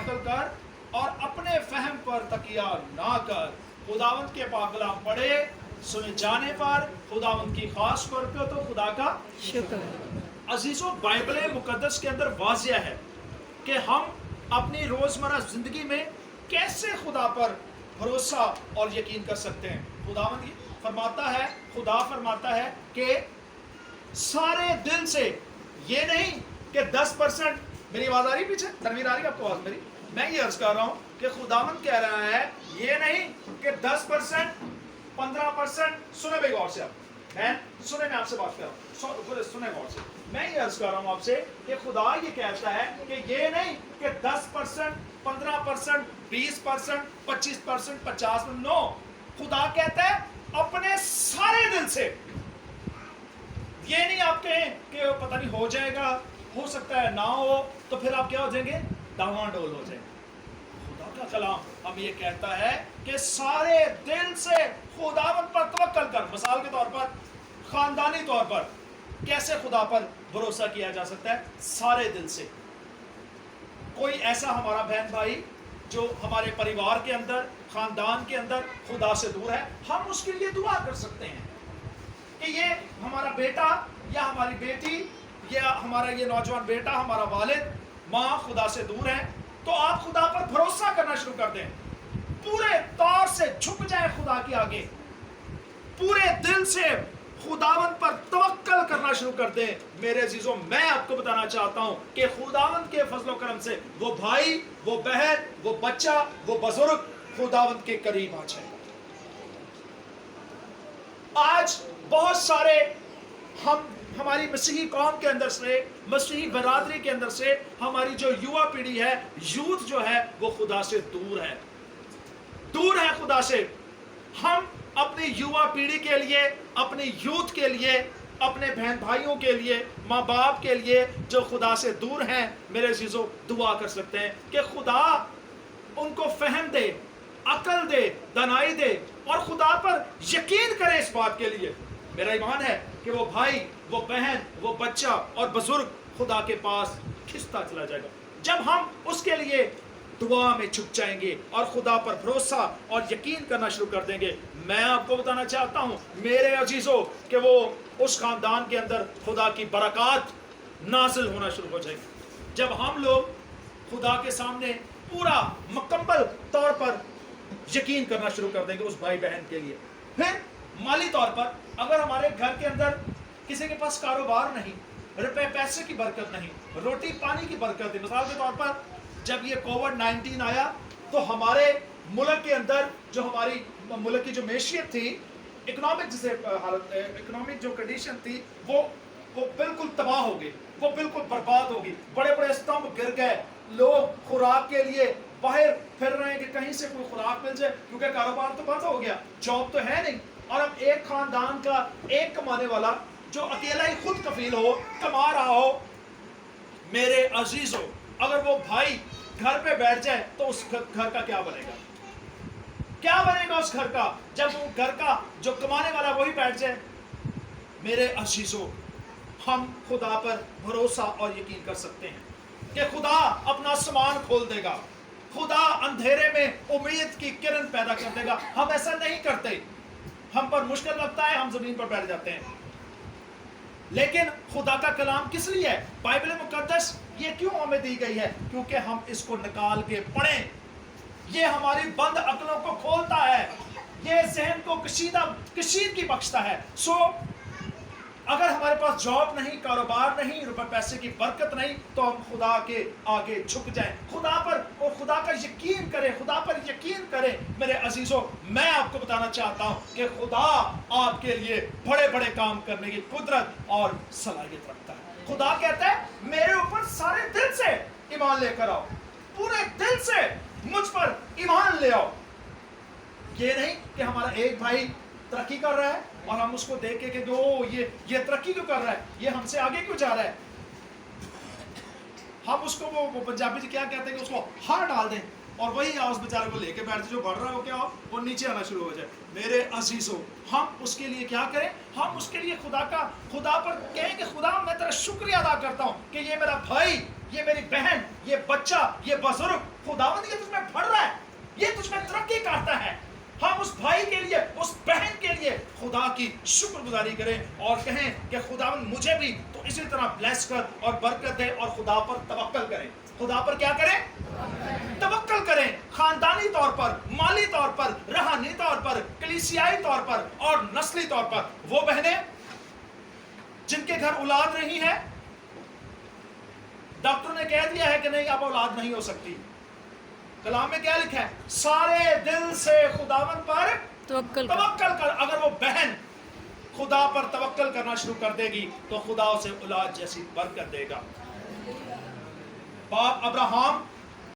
توکل کر اور اپنے فہم پر تکیہ نہ کر. خداوند کے پاک کلام پڑھے سنے جانے پر خداوند کی خاص برکت تو خدا کا شکر. عزیزوں بائبل مقدس کے اندر واضح ہے کہ ہم اپنی روزمرہ زندگی میں کیسے خدا پر بھروسہ اور یقین کر سکتے ہیں. خداوند خدا فرماتا ہے کہ سارے دل سے، یہ نہیں کہ 10%. میری آواز آ رہی پیچھے؟ تنویر آ رہی آپ کو آواز میری؟ میں یہ عرض کر رہا ہوں کہ خداوند کہہ رہا ہے یہ نہیں کہ 10%، 15%. سنیں بھائی غور سے، آپ سنیں، میں آپ سے بات کر رہا ہوں، سنیں غور سے. میں یہ عرض کر رہا ہوں آپ سے کہ خدا یہ کہتا ہے کہ یہ نہیں کہ 10%، 15%، 20%، 25%، 50%. نو، خدا کہتا ہے اپنے سارے دل سے. یہ نہیں آپ کہیں کہ پتہ نہیں ہو جائے گا، ہو سکتا ہے نہ ہو، تو پھر آپ کیا ہو جائیں گے؟ ڈاواں ڈول ہو جائیں گے. خدا کا کلام ہم یہ کہتا ہے کہ سارے دل سے خداوند پر توکل کر. مثال کے طور پر، خاندانی طور پر کیسے خدا پر بھروسہ کیا جا سکتا ہے؟ سارے دل سے. کوئی ایسا ہمارا بہن بھائی جو ہمارے پریوار کے اندر، خاندان کے اندر خدا سے دور ہے، ہم اس کے لیے دعا کر سکتے ہیں کہ یہ ہمارا بیٹا یا ہماری بیٹی یا ہمارا یہ نوجوان بیٹا، ہمارا والد ماں خدا سے دور ہے. تو آپ خدا پر بھروسہ کرنا شروع کر دیں، پورے طور سے جھک جائیں خدا کے آگے، پورے دل سے خداوند پر توکل کرنا شروع کر دیں. میرے عزیزوں میں آپ کو بتانا چاہتا ہوں کہ خداوند کے فضل و کرم سے وہ بھائی، وہ بہن، وہ بچہ، وہ بزرگ خداوند کے قریب آ جائے. آج بہت سارے ہماری مسیحی قوم کے اندر سے، مسیحی برادری کے اندر سے ہماری جو یووا پیڑھی ہے، یوتھ جو ہے، وہ خدا سے دور ہے، دور ہے خدا سے. ہم اپنی یووا پیڑھی کے لیے، اپنی یوتھ کے لیے، اپنے بہن بھائیوں کے لیے، ماں باپ کے لیے جو خدا سے دور ہیں، میرے عزیزوں دعا کر سکتے ہیں کہ خدا ان کو فہم دے، عقل دے، دانائی دے، اور خدا پر یقین کرے. اس بات کے لیے میرا ایمان ہے کہ وہ بھائی، وہ بہن، وہ بچہ اور بزرگ خدا کے پاس کھنچتا چلا جائے گا جب ہم اس کے لیے دعا میں چھپ جائیں گے اور خدا پر بھروسہ اور یقین کرنا شروع کر دیں گے. میں آپ کو بتانا چاہتا ہوں میرے عزیزوں کہ وہ اس خاندان کے اندر خدا کی برکات نازل ہونا شروع ہو جائے گی جب ہم لوگ خدا کے سامنے پورا مکمل طور پر یقین کرنا شروع کر دیں گے اس بھائی بہن کے لیے. پھر مالی طور پر اگر ہمارے گھر کے اندر کسی کے پاس کاروبار نہیں، روپے پیسے کی برکت نہیں، روٹی پانی کی برکت نہیں. مثال کے طور پر جب یہ کووڈ-19 آیا تو ہمارے ملک کے اندر جو ہماری ملک کی جو معیشت تھی، اکنامک جو کنڈیشن تھی، وہ بالکل تباہ ہو گئی، وہ بالکل برباد ہو گئی. بڑے بڑے استمبھ گر گئے، لوگ خوراک کے لیے باہر پھر رہے ہیں کہ کہیں سے کوئی خوراک مل جائے، کیونکہ کاروبار تو بند ہو گیا، جاب تو ہے نہیں. اور اب ایک خاندان کا ایک کمانے والا جو اکیلا ہی خود کفیل ہو، کما رہا ہو، میرے عزیزوں اگر وہ بھائی گھر پہ بیٹھ جائے تو اس گھر کا کیا بنے گا؟ کیا بنے گا اس گھر کا جب وہ گھر کا جو کمانے والا وہی بیٹھ جائے؟ میرے عزیزوں ہم خدا پر بھروسہ اور یقین کر سکتے ہیں کہ خدا اپنا آسمان کھول دے گا، خدا اندھیرے میں امید کی کرن پیدا کر دے گا. ہم ایسا نہیں کرتے، ہم پر مشکل لگتا ہے، ہم زمین پر بیٹھ جاتے ہیں. لیکن خدا کا کلام کس لیے ہے؟ بائبل مقدس یہ کیوں ہمیں دی گئی ہے؟ کیونکہ ہم اس کو نکال کے پڑھیں. یہ ہماری بند عقلوں کو کھولتا ہے، یہ ذہن کو کشیدگی بخشتا ہے. اگر ہمارے پاس جاب نہیں، کاروبار نہیں، روپے پیسے کی برکت نہیں، تو ہم خدا کے آگے جھک جائیں، خدا پر اور خدا کا یقین کریں، خدا پر یقین کریں. میرے عزیزوں میں آپ کو بتانا چاہتا ہوں کہ خدا آپ کے لیے بڑے بڑے کام کرنے کی قدرت اور صلاحیت رکھتا ہے. خدا کہتا ہے میرے اوپر سارے دل سے ایمان لے کر آؤ، پورے دل سے مجھ پر ایمان لے آؤ. یہ نہیں کہ ہمارا ایک بھائی ترقی کر رہا ہے اور ہم اس کو دیکھ کے کہ یہ ترقی کیوں کر رہا ہے، یہ ہم سے آگے کیوں جا رہا ہے، ہم اس کو وہ پنجابی سے کیا کہتے ہیں کہ اس کو ہار ڈال دیں اور وہی اس بیچارے کو لے کے بیٹھ جو بڑھ رہا ہو کیا وہ نیچے آنا شروع ہو جائے. میرے عزیزوں ہم اس کے لیے کیا کریں؟ ہم اس کے لیے خدا پر کہیں کہ خدا میں تیرا شکریہ ادا کرتا ہوں کہ یہ میرا بھائی یہ میری بہن، یہ بچہ، یہ بزرگ، خداوند یہ تجھ میں بڑھ رہا ہے، یہ تجھ میں ترقی کرتا ہے. ہم اس بھائی کے لیے، اس بہن کے لیے خدا کی شکر گزاری کریں اور کہیں کہ خداوند مجھے بھی تو اسی طرح بلیس کر اور برکت دے، اور خدا پر توکل کریں. خدا پر کیا کریں؟ توکل کریں. خاندانی طور پر، مالی طور پر، روحانی طور پر، کلیسیائی طور پر اور نسلی طور پر. وہ بہنیں جن کے گھر اولاد نہیں ہے، ڈاکٹر نے کہہ دیا ہے کہ نہیں اب اولاد نہیں ہو سکتی، کلام میں کیا لکھا ہے؟ سارے دل سے خداوند پر توکل کر. اگر وہ بہن خدا پر توکل کرنا شروع کر دے گی تو خدا اسے اولاد جیسی برکت دے گا. باپ ابراہم